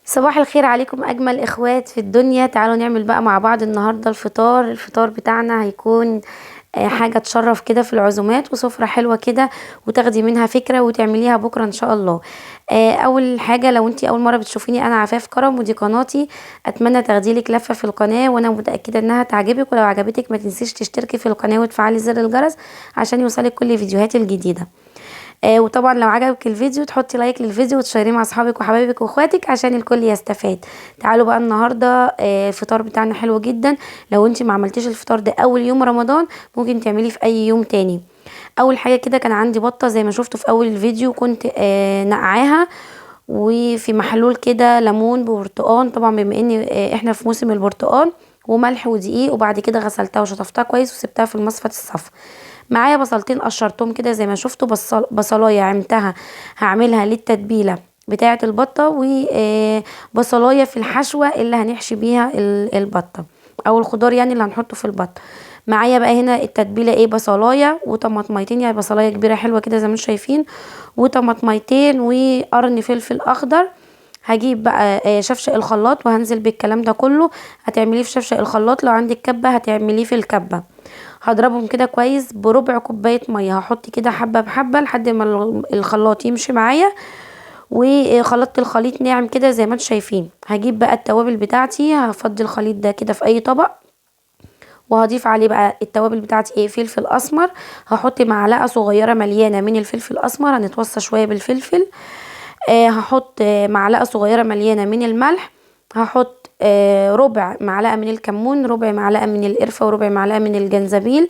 صباح الخير عليكم اجمل اخوات في الدنيا. تعالوا نعمل بقى مع بعض النهارده الفطار بتاعنا هيكون حاجه تشرف كده في العزومات وسفره حلوه كده، وتاخدي منها فكره وتعمليها بكره ان شاء الله. اول حاجه، لو انتي اول مره بتشوفيني، انا عفاف كرم ودي قناتي. اتمنى تاخديلك لفه في القناه وانا متاكده انها تعجبك، ولو عجبتك ما تنسيش تشتركي في القناه وتفعلي زر الجرس عشان يوصلك كل فيديوهاتي الجديده. وطبعا لو عجبك الفيديو تحطي لايك للفيديو وتشيريه مع اصحابك وحبايبك واخواتك عشان الكل يستفاد. تعالوا بقى النهارده الفطار بتاعنا حلو جدا. لو انت ما عملتيش الفطار ده اول يوم رمضان ممكن تعمليه في اي يوم تاني. اول حاجه كده، كان عندي بطه زي ما شفتوا في اول الفيديو، كنت نقعاها وفي محلول كده ليمون ببرتقان، طبعا بما ان احنا في موسم البرتقان، وملح ودقيق، وبعد كده غسلتها وشطفتها كويس وسبتها في المصفى الصفا. معايا بصلتين قشرتهم كده زي ما شفتوا، بصلايه عمتها هعملها للتتبيله بتاعه البطه، وبصلايه في الحشوه اللي هنحشي بيها البطه او الخضار يعني اللي هنحطه في البطه. معايا بقى هنا التتبيله ايه، بصلايه وطماطميتين، يعني بصلايه كبيره حلوه كده زي ما انتم شايفين، وطماطميتين وقرن فلفل اخضر. هجيب بقى شفشق الخلاط وهنزل بالكلام ده كله. هتعمليه في شفشق الخلاط، لو عندك كبه هتعمليه في الكبه. هضربهم كده كويس بربع كوبايه ميه، هحط كده حبه بحبه لحد ما الخلاط يمشي معايا، وخلطت الخليط ناعم كده زي ما انتم شايفين. هجيب بقى التوابل بتاعتي، هفضي الخليط ده كده في اي طبق، وهضيف عليه بقى التوابل بتاعتي ايه، فلفل اسمر. هحط معلقه صغيره مليانه من الفلفل الاسمر، هنتوصى شويه بالفلفل. هحط معلقه صغيره مليانه من الملح. هحط ربع معلقه من الكمون، ربع معلقه من القرفه، وربع معلقه من الجنزبيل،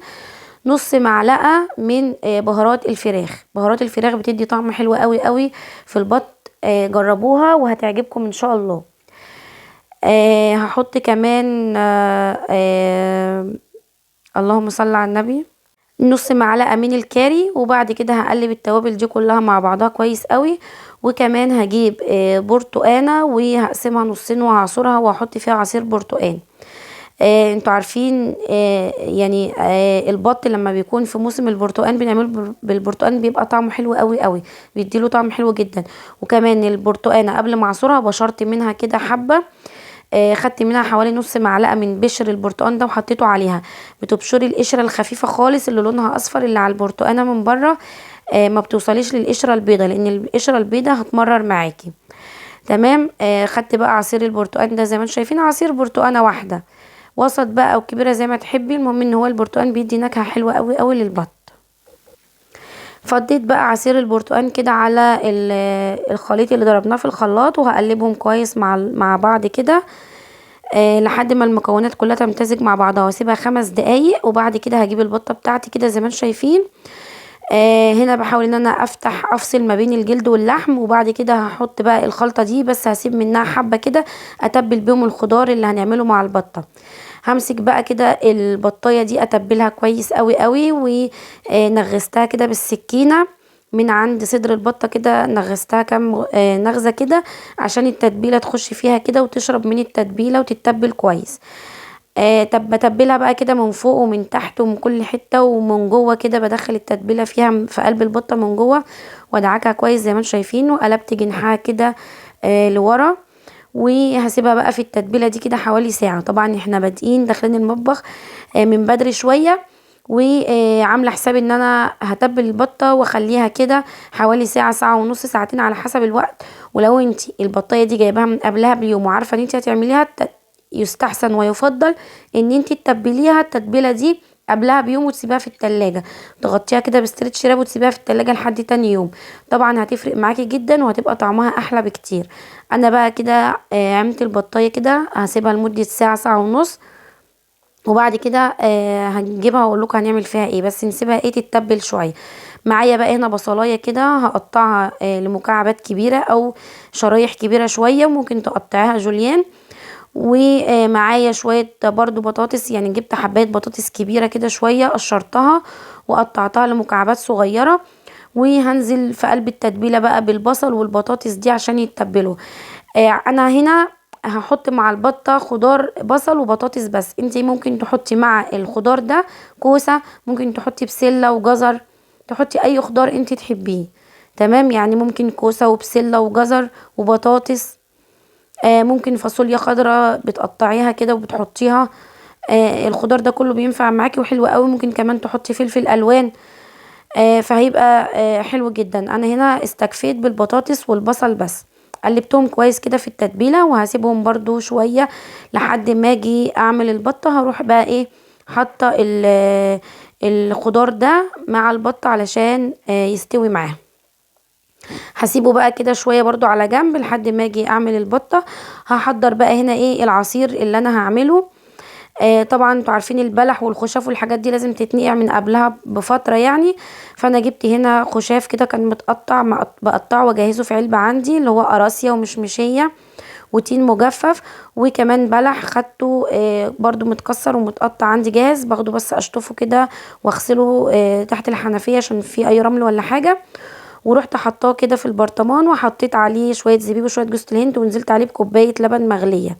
نص معلقه من بهارات الفراخ. بهارات الفراخ بتدي طعم حلو قوي قوي في البط. جربوها وهتعجبكم ان شاء الله. هحط كمان اللهم صل على النبي، نص معلقة من الكاري. وبعد كده هقلب التوابل دي كلها مع بعضها كويس قوي. وكمان هجيب برتقانة وهقسمها نصين وهعصرها وهحط فيها عصير برتقان. انتوا عارفين يعني البط لما بيكون في موسم البرتقان بنعمله بالبرتقان بيبقى طعمه حلو قوي قوي، بيديله طعم حلو جدا. وكمان البرتقانة قبل ما اعصرها بشرت منها كده حبة. خدت منها حوالي نص معلقه من بشر البرتقان ده وحطيته عليها. بتبشري القشره الخفيفه خالص اللي لونها اصفر اللي على البرتقانه من بره، ما بتوصليش للقشره البيضه لان القشره البيضه هتمرر معاكي. تمام. خدت بقى عصير البرتقان ده زي ما انتم شايفين، عصير برتقانه واحده، وسط بقى او كبيره زي ما تحبي، المهم ان هو البرتقان بيدي نكهه حلوه قوي قوي للبط. فضيت بقى عصير البرتقان كده على الخليط اللي ضربناه في الخلاط، وهقلبهم كويس مع بعض كده لحد ما المكونات كلها تمتزج مع بعضها، واسيبها 5 دقايق. وبعد كده هجيب البطه بتاعتي كده زي ما انتم شايفين. هنا بحاول ان انا افصل ما بين الجلد واللحم، وبعد كده هحط بقى الخلطه دي، بس هسيب منها حبه كده اتبل بيهم الخضار اللي هنعمله مع البطه. همسك بقى كده البطايه دي اتبلها كويس قوي قوي، ونغستها كده بالسكينه من عند صدر البطه كده، نغستها كام نغزه كده عشان التتبيله تخش فيها كده وتشرب من التتبيله وتتبل كويس. طب بتبلها بقى كده من فوق ومن تحت ومن كل حته ومن جوه كده، بدخل التتبيله فيها في قلب البطه من جوه وادعكها كويس زي ما انتم شايفين، وقلبت جنحها كده لورا. وهسيبها بقى في التتبيله دي كده حوالي ساعه. طبعا احنا بادئين داخلين المطبخ من بدري شويه، وعامله حساب ان انا هتبل البطه واخليها كده حوالي ساعه، ساعه ونص، ساعتين على حسب الوقت. ولو انتي البطايه دي جايباها من قبلها بيوم وعارفه ان انتي هتعمليها، يستحسن ويفضل ان انتي تتبليها التتبيله دي قبلها بيوم وتسيبها في التلاجة، تغطيها كده بستريتش راب وتسيبها في التلاجة لحد تاني يوم. طبعا هتفرق معاكي جدا وهتبقى طعمها احلى بكتير. انا بقى كده عملت البطايه كده، هسيبها لمده ساعه، ساعه ونص. وبعد كده هنجيبها واقول لكم هنعمل فيها ايه، بس نسيبها ايه تتبل شويه. معايا بقى هنا بصلايه كده هقطعها لمكعبات كبيره او شرايح كبيره شويه، ممكن تقطعيها جوليان. ومعايا شويه برضو بطاطس، يعني جبت حبايه بطاطس كبيره كده شويه قشرتها وقطعتها لمكعبات صغيره. وهنزل في قلب التتبيله بقى بالبصل والبطاطس دي عشان يتبلوا. انا هنا هحط مع البطه خضار بصل وبطاطس بس، انتي ممكن تحطي مع الخضار ده كوسه، ممكن تحطي بسله وجزر، تحطي اي خضار انتي تحبيه. تمام، يعني ممكن كوسه وبسله وجزر وبطاطس. ممكن فاصوليا خضراء بتقطعيها كده وبتحطيها. الخضار ده كله بينفع معاكي وحلو قوي. ممكن كمان تحطي فلفل الوان، فهيبقى حلو جدا. انا هنا استكفيت بالبطاطس والبصل بس. قلبتهم كويس كده في التتبيله وهسيبهم برضو شويه لحد ما اجي اعمل البطه. هروح بقى ايه، حاطه الخضار ده مع البطه علشان يستوي معاها. هسيبه بقى كده شويه برضو على جنب لحد ما اجي اعمل البطه. هحضر بقى هنا ايه العصير اللي انا هعمله. طبعا انتوا عارفين البلح والخشاف والحاجات دي لازم تتنقع من قبلها بفترة يعني. فانا جبت هنا خشاف كده كان متقطع، بقطعه واجهزه في علبة عندي، اللي هو قراصية ومشمشية وتين مجفف. وكمان بلح خدته برضو متكسر ومتقطع عندي جاهز، باخده بس اشطفه كده واغسله تحت الحنفية عشان في اي رمل ولا حاجة. ورحت حطاه كده في البرطمان وحطيت عليه شوية زبيب وشوية جوز الهند ونزلت عليه بكوباية لبن مغلية.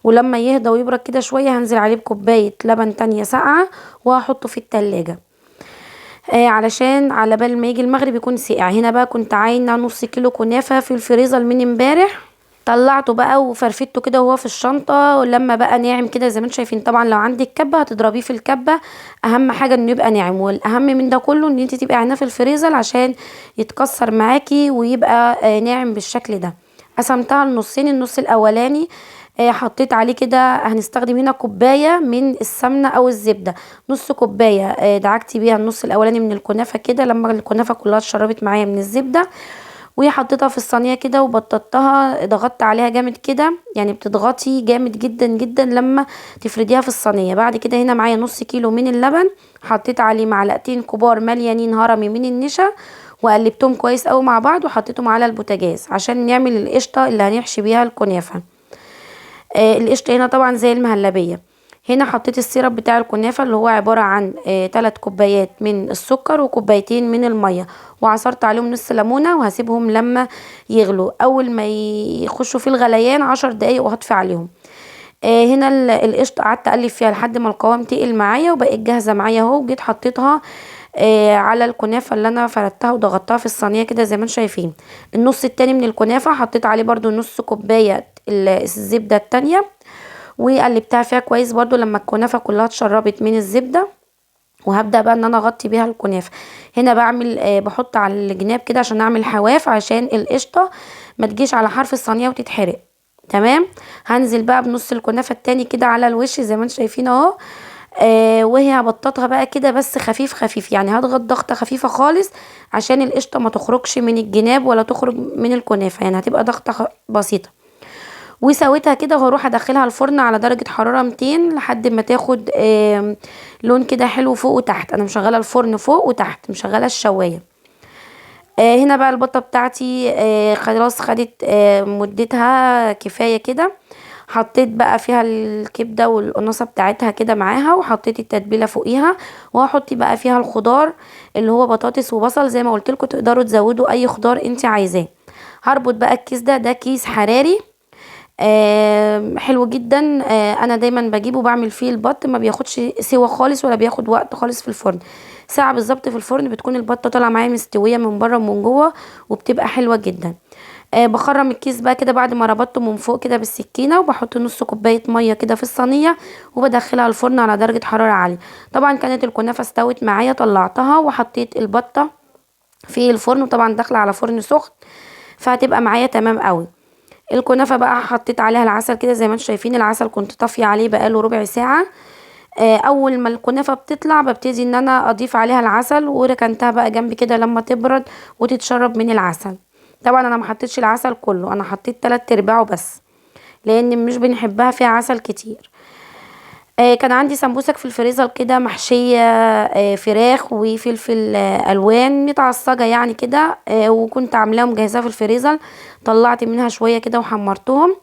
ولما يهدى ويبرد كده شوية هنزل عليه بكوباية لبن تانية ساقعة وهحطه في التلاجة. علشان على بال ما يجي المغرب يكون ساقع. هنا بقى كنت عاينة نص كيلو كنافة في الفريزر من امبارح. طلعته بقى وفرفته كده وهو في الشنطة، ولما بقى ناعم كده زي ما انتم شايفين. طبعا لو عندك كبة هتضربيه في الكبة، اهم حاجة انه يبقى ناعم. والاهم من ده كله ان انت تبقى عيناه في الفريزر عشان يتكسر معاكي ويبقى ناعم بالشكل ده. قسمتها لنصين. النص الاولاني حطيت عليه كده، هنستخدم هنا كوباية من السمنة او الزبدة. نص كوباية دعكتي بيها النص الاولاني من الكنافة كده لما الكنافة كلها اتشربت معايا من الزبدة. وحطيتها في الصينيه كده وبططتها، ضغطت عليها جامد كده. يعني بتضغطي جامد جدا جدا لما تفرديها في الصينيه. بعد كده هنا معايا نص كيلو من اللبن، حطيت عليه معلقتين كبار مليانين هرمي من النشا وقلبتهم كويس قوي مع بعض وحطيتهم على البوتاجاز عشان نعمل القشطه اللي هنحشي بيها الكنافه. القشطه هنا طبعا زي المهلبيه. هنا حطيت السيرب بتاع الكنافة اللي هو عبارة عن 3 كوبايات من السكر وكوبايتين من المية، وعصرت عليهم نص ليمونة وهسيبهم لما يغلوا. اول ما يخشوا في الغليان 10 دقايق وهطفي عليهم. هنا القشطة قعدت اقلب فيها لحد ما القوام تقل معايا وبقت جاهزة معايا اهو. وجيت حطيتها على الكنافة اللي انا فردتها وضغطتها في الصينية كده زي ما انتم شايفين. النص التاني من الكنافة حطيت عليه برضو نص كوباية الزبدة التانية وقلبتها فيها كويس برضو لما الكنافة كلها اتشربت من الزبدة. وهبدأ بقى ان انا اغطي بيها الكنافة. هنا بعمل بحط على الجناب كده عشان اعمل حواف عشان القشطة ما تجيش على حرف الصينية وتتحرق. تمام. هنزل بقى بنص الكنافة التاني كده على الوش زي ما انتم شايفين اهو. وهي هبططها بقى كده بس خفيف خفيف، يعني هضغط ضغطة خفيفة خالص عشان القشطة ما تخرجش من الجناب ولا تخرج من الكنافة، يعني هتبقى ضغطة بسيطة. وسويتها كده وهروح ادخلها الفرن على درجة حرارة 200 لحد ما تاخد لون كده حلو فوق وتحت. انا مشغلة الفرن فوق وتحت، مشغلة الشواية. هنا بقى البطة بتاعتي خلاص خدت مدتها كفاية كده. حطيت بقى فيها الكبدة والقناصة بتاعتها كده معاها وحطيت التتبيلة فوقيها. وهحط بقى فيها الخضار اللي هو بطاطس وبصل زي ما قلت لكم، تقدروا تزودوا اي خضار انت عايزاه. هربط بقى الكيس ده كيس حراري حلو جدا. انا دايما بجيبه بعمل فيه البط، ما بياخدش سوا خالص ولا بياخد وقت خالص في الفرن. ساعة بالظبط في الفرن بتكون البطة طالعة معايا مستوية من بره ومن جوه وبتبقى حلوة جدا. بخرم الكيس بقى كده بعد ما ربطته من فوق كده بالسكينة، وبحط نص كوباية مية كده في الصينية وبدخلها الفرن على درجة حرارة عالية. طبعا كانت الكنافة استوت معايا، طلعتها وحطيت البطة في الفرن، وطبعا داخلة على فرن سخن فهتبقى معايا تمام قوي. الكنافة بقى حطيت عليها العسل كده زي ما انتم شايفين. العسل كنت طافية عليه بقاله ربع ساعة. اول ما الكنافة بتطلع ببتدي ان انا اضيف عليها العسل، وركنتها بقى جنب كده لما تبرد وتتشرب من العسل. طبعا انا ما حطيتش العسل كله، انا حطيت 3/4 بس لان مش بنحبها فيها عسل كتير. كان عندي سمبوسك في الفريزر كده محشية فراخ وفلفل الوان متعصجة يعني كده. وكنت عاملاها مجهزاها في الفريزر. طلعت منها شوية كده وحمرتهم.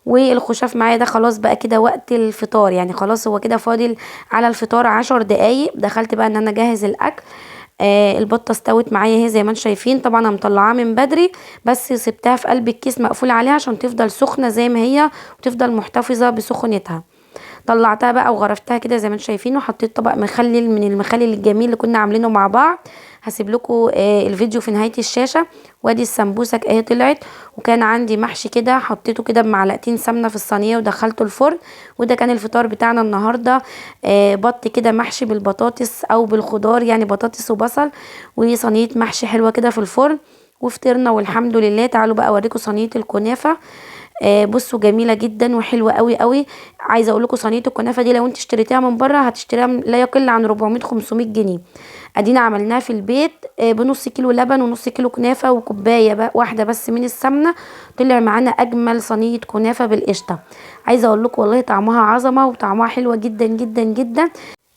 والخشاف معايا ده خلاص بقى كده وقت الفطار، يعني خلاص هو كده فاضل على الفطار 10 دقايق. دخلت بقى ان انا اجهز الاكل. البطه استوت معايا اهي زي ما انتم شايفين. طبعا انا مطلعاها من بدري بس سبتها في قلب الكيس مقفول عليها عشان تفضل سخنه زي ما هي وتفضل محتفظه بسخونتها. طلعتها بقى وغرفتها كده زي ما انتم شايفين، وحطيت طبق مخلل من المخلل الجميل اللي كنا عاملينه مع بعض. هسيب لكم الفيديو في نهايه الشاشه. وادي السمبوسك اهي طلعت. وكان عندي محشي كده حطيته كده بمعلقتين سمنه في الصينيه ودخلته الفرن. وده كان الفطار بتاعنا النهارده، بط كده محشي بالبطاطس او بالخضار، يعني بطاطس وبصل، وصينيه محشي حلوه كده في الفرن. وفطرنا والحمد لله. تعالوا بقى اوريكم صينيه الكنافه. بصوا جميله جدا وحلوه قوي قوي. عايزه اقول لكم صينيه الكنافه دي لو انت اشتريتيها من بره هتشتريها لا يقل عن 400 500 جنيه. ادينا عملناها في البيت بنص كيلو لبن ونص كيلو كنافه وكوبايه واحده بس من السمنه. طلع معانا اجمل صينيه كنافه بالقشطه. عايزه اقول لكم والله طعمها عظمه وطعمها حلوه جدا جدا جدا.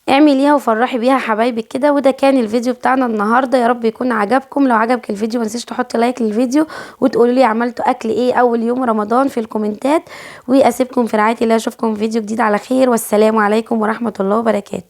اعمليها وفرحي بيها حبايبك كده. وده كان الفيديو بتاعنا النهارده، يا رب يكون عجبكم. لو عجبك الفيديو متنسيش تحطي لايك للفيديو وتقولوا لي عملتوا اكل ايه اول يوم رمضان في الكومنتات. واسيبكم في رعايه الله، اشوفكم في فيديو جديد على خير، والسلام عليكم ورحمه الله وبركاته.